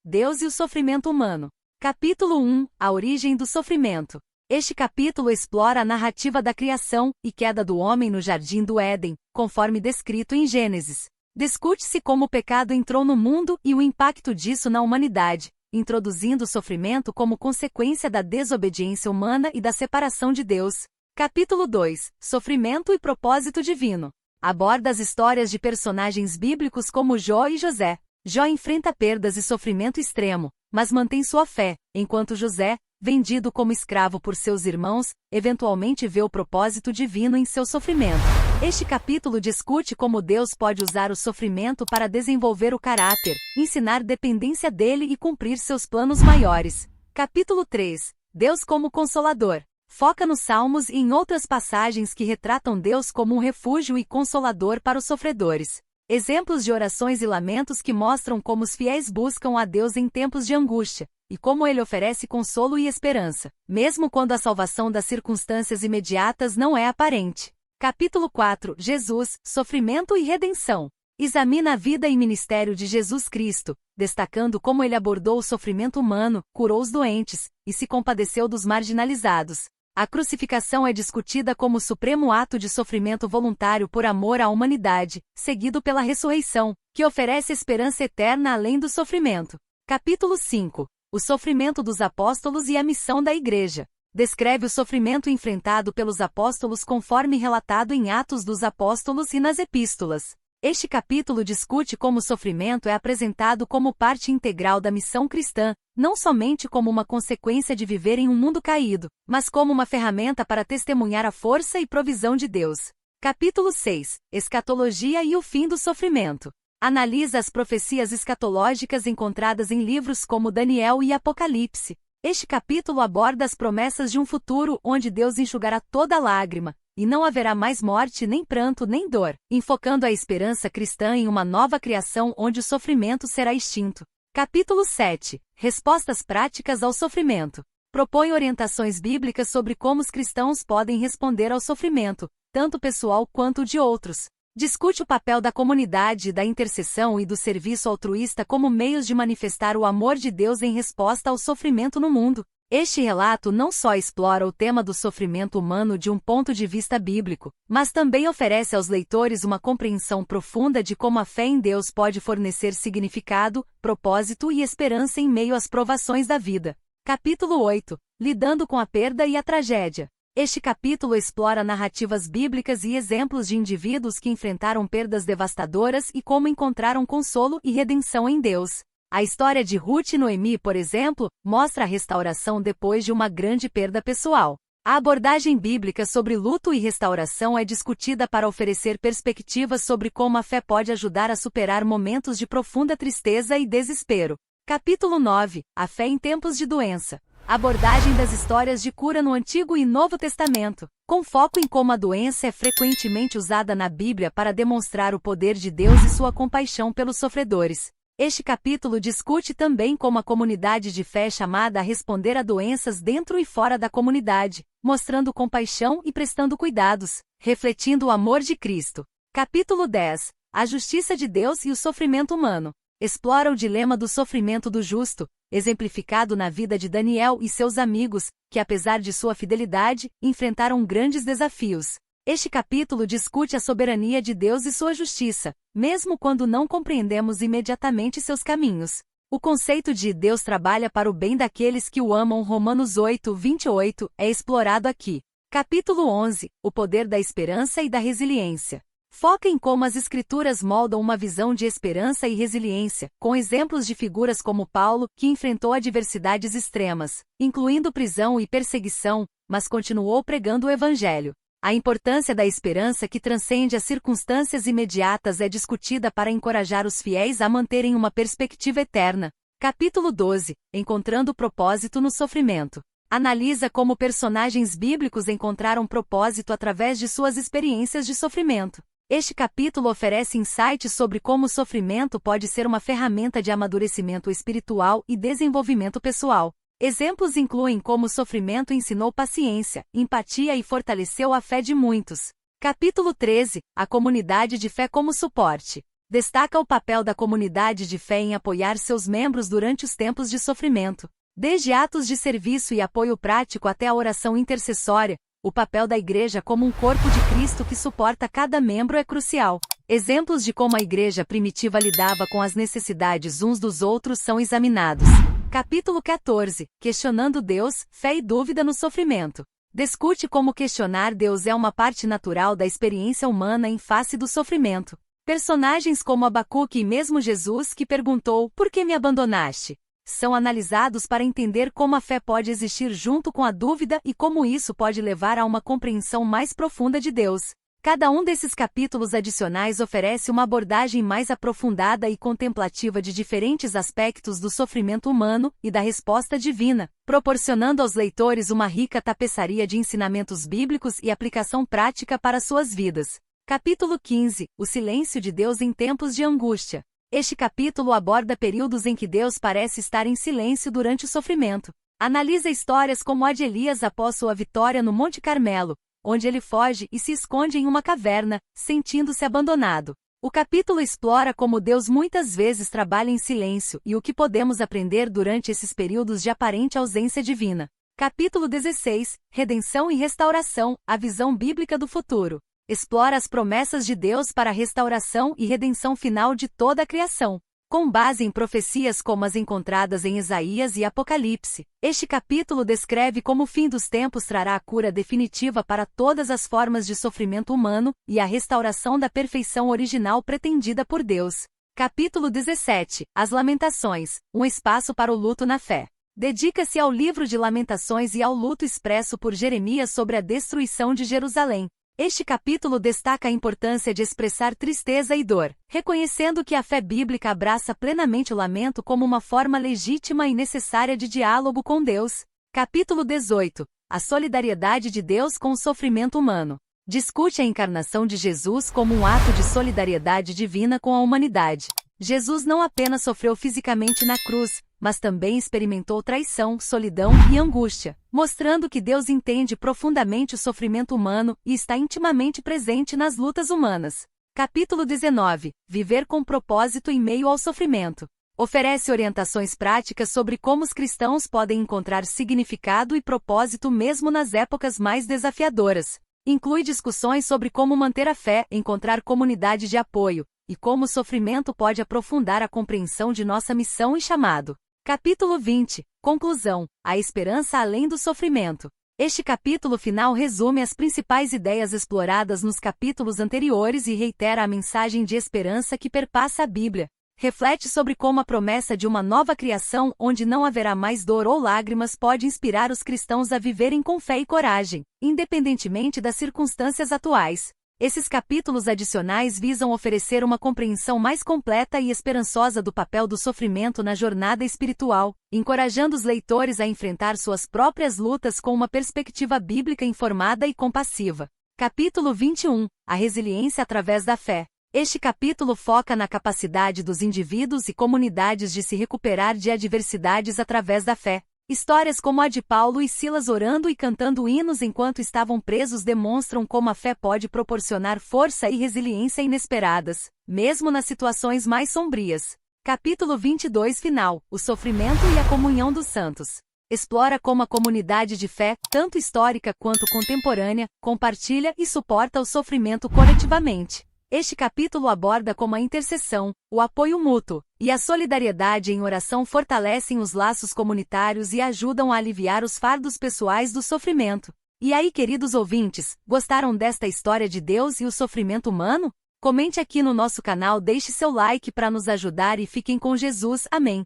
Deus e o sofrimento humano. Capítulo 1. A origem do sofrimento. Este capítulo explora a narrativa da criação e queda do homem no jardim do Éden, conforme descrito em Gênesis. Discute-se como o pecado entrou no mundo e o impacto disso na humanidade, introduzindo o sofrimento como consequência da desobediência humana e da separação de Deus. Capítulo 2. Sofrimento e propósito divino. Aborda as histórias de personagens bíblicos como Jó e José. Jó enfrenta perdas e sofrimento extremo, mas mantém sua fé, enquanto José, vendido como escravo por seus irmãos, eventualmente vê o propósito divino em seu sofrimento. Este capítulo discute como Deus pode usar o sofrimento para desenvolver o caráter, ensinar dependência dele e cumprir seus planos maiores. Capítulo 3. Deus como Consolador. Foca nos Salmos e em outras passagens que retratam Deus como um refúgio e consolador para os sofredores. Exemplos de orações e lamentos que mostram como os fiéis buscam a Deus em tempos de angústia, e como ele oferece consolo e esperança, mesmo quando a salvação das circunstâncias imediatas não é aparente. Capítulo 4. Jesus, Sofrimento e Redenção. Examina a vida e ministério de Jesus Cristo, destacando como ele abordou o sofrimento humano, curou os doentes, e se compadeceu dos marginalizados. A crucificação é discutida como o supremo ato de sofrimento voluntário por amor à humanidade, seguido pela ressurreição, que oferece esperança eterna além do sofrimento. Capítulo 5. O sofrimento dos apóstolos e a missão da Igreja. Descreve o sofrimento enfrentado pelos apóstolos conforme relatado em Atos dos Apóstolos e nas Epístolas. Este capítulo discute como o sofrimento é apresentado como parte integral da missão cristã, não somente como uma consequência de viver em um mundo caído, mas como uma ferramenta para testemunhar a força e provisão de Deus. Capítulo 6. Escatologia e o fim do sofrimento. Analisa as profecias escatológicas encontradas em livros como Daniel e Apocalipse. Este capítulo aborda as promessas de um futuro onde Deus enxugará toda lágrima, e não haverá mais morte, nem pranto, nem dor, enfocando a esperança cristã em uma nova criação onde o sofrimento será extinto. Capítulo 7. Respostas práticas ao sofrimento. Propõe orientações bíblicas sobre como os cristãos podem responder ao sofrimento, tanto pessoal quanto de outros. Discute o papel da comunidade, da intercessão e do serviço altruísta como meios de manifestar o amor de Deus em resposta ao sofrimento no mundo. Este relato não só explora o tema do sofrimento humano de um ponto de vista bíblico, mas também oferece aos leitores uma compreensão profunda de como a fé em Deus pode fornecer significado, propósito e esperança em meio às provações da vida. Capítulo 8. Lidando com a perda e a tragédia. Este capítulo explora narrativas bíblicas e exemplos de indivíduos que enfrentaram perdas devastadoras e como encontraram consolo e redenção em Deus. A história de Ruth e Noemi, por exemplo, mostra a restauração depois de uma grande perda pessoal. A abordagem bíblica sobre luto e restauração é discutida para oferecer perspectivas sobre como a fé pode ajudar a superar momentos de profunda tristeza e desespero. Capítulo 9. A fé em tempos de doença. Abordagem das histórias de cura no Antigo e Novo Testamento, com foco em como a doença é frequentemente usada na Bíblia para demonstrar o poder de Deus e sua compaixão pelos sofredores. Este capítulo discute também como a comunidade de fé é chamada a responder a doenças dentro e fora da comunidade, mostrando compaixão e prestando cuidados, refletindo o amor de Cristo. Capítulo 10. A justiça de Deus e o sofrimento humano. Explora o dilema do sofrimento do justo, exemplificado na vida de Daniel e seus amigos, que apesar de sua fidelidade, enfrentaram grandes desafios. Este capítulo discute a soberania de Deus e sua justiça, mesmo quando não compreendemos imediatamente seus caminhos. O conceito de Deus trabalha para o bem daqueles que o amam, Romanos 8:28, é explorado aqui. Capítulo 11. O poder da esperança e da resiliência. Foca em como as Escrituras moldam uma visão de esperança e resiliência, com exemplos de figuras como Paulo, que enfrentou adversidades extremas, incluindo prisão e perseguição, mas continuou pregando o Evangelho. A importância da esperança que transcende as circunstâncias imediatas é discutida para encorajar os fiéis a manterem uma perspectiva eterna. Capítulo 12. Encontrando propósito no sofrimento. Analisa como personagens bíblicos encontraram propósito através de suas experiências de sofrimento. Este capítulo oferece insights sobre como o sofrimento pode ser uma ferramenta de amadurecimento espiritual e desenvolvimento pessoal. Exemplos incluem como o sofrimento ensinou paciência, empatia e fortaleceu a fé de muitos. Capítulo 13. A comunidade de fé como suporte. Destaca o papel da comunidade de fé em apoiar seus membros durante os tempos de sofrimento. Desde atos de serviço e apoio prático até a oração intercessória, o papel da igreja como um corpo de Cristo que suporta cada membro é crucial. Exemplos de como a igreja primitiva lidava com as necessidades uns dos outros são examinados. Capítulo 14. Questionando Deus, fé e dúvida no sofrimento. Discute como questionar Deus é uma parte natural da experiência humana em face do sofrimento. Personagens como Abacuque e mesmo Jesus que perguntou, "Por que me abandonaste?", são analisados para entender como a fé pode existir junto com a dúvida e como isso pode levar a uma compreensão mais profunda de Deus. Cada um desses capítulos adicionais oferece uma abordagem mais aprofundada e contemplativa de diferentes aspectos do sofrimento humano e da resposta divina, proporcionando aos leitores uma rica tapeçaria de ensinamentos bíblicos e aplicação prática para suas vidas. Capítulo 15. O silêncio de Deus em tempos de angústia. Este capítulo aborda períodos em que Deus parece estar em silêncio durante o sofrimento. Analisa histórias como a de Elias após sua vitória no Monte Carmelo, onde ele foge e se esconde em uma caverna, sentindo-se abandonado. O capítulo explora como Deus muitas vezes trabalha em silêncio e o que podemos aprender durante esses períodos de aparente ausência divina. Capítulo 16. Redenção e restauração, a visão bíblica do futuro. Explora as promessas de Deus para a restauração e redenção final de toda a criação. Com base em profecias como as encontradas em Isaías e Apocalipse, este capítulo descreve como o fim dos tempos trará a cura definitiva para todas as formas de sofrimento humano e a restauração da perfeição original pretendida por Deus. Capítulo 17. As Lamentações, um espaço para o luto na fé. Dedica-se ao livro de Lamentações e ao luto expresso por Jeremias sobre a destruição de Jerusalém. Este capítulo destaca a importância de expressar tristeza e dor, reconhecendo que a fé bíblica abraça plenamente o lamento como uma forma legítima e necessária de diálogo com Deus. Capítulo 18. A solidariedade de Deus com o sofrimento humano. Discute a encarnação de Jesus como um ato de solidariedade divina com a humanidade. Jesus não apenas sofreu fisicamente na cruz, mas também experimentou traição, solidão e angústia, mostrando que Deus entende profundamente o sofrimento humano e está intimamente presente nas lutas humanas. Capítulo 19. Viver com propósito em meio ao sofrimento. Oferece orientações práticas sobre como os cristãos podem encontrar significado e propósito mesmo nas épocas mais desafiadoras. Inclui discussões sobre como manter a fé, encontrar comunidade de apoio, e como o sofrimento pode aprofundar a compreensão de nossa missão e chamado. Capítulo 20. Conclusão. A esperança além do sofrimento. Este capítulo final resume as principais ideias exploradas nos capítulos anteriores e reitera a mensagem de esperança que perpassa a Bíblia. Reflete sobre como a promessa de uma nova criação onde não haverá mais dor ou lágrimas pode inspirar os cristãos a viverem com fé e coragem, independentemente das circunstâncias atuais. Esses capítulos adicionais visam oferecer uma compreensão mais completa e esperançosa do papel do sofrimento na jornada espiritual, encorajando os leitores a enfrentar suas próprias lutas com uma perspectiva bíblica informada e compassiva. Capítulo 21. A resiliência através da fé. Este capítulo foca na capacidade dos indivíduos e comunidades de se recuperar de adversidades através da fé. Histórias como a de Paulo e Silas orando e cantando hinos enquanto estavam presos demonstram como a fé pode proporcionar força e resiliência inesperadas, mesmo nas situações mais sombrias. Capítulo 22 Final. O sofrimento e a comunhão dos santos. Explora como a comunidade de fé, tanto histórica quanto contemporânea, compartilha e suporta o sofrimento coletivamente. Este capítulo aborda como a intercessão, o apoio mútuo e a solidariedade em oração fortalecem os laços comunitários e ajudam a aliviar os fardos pessoais do sofrimento. E aí, queridos ouvintes, gostaram desta história de Deus e o sofrimento humano? Comente aqui no nosso canal, deixe seu like para nos ajudar e fiquem com Jesus. Amém.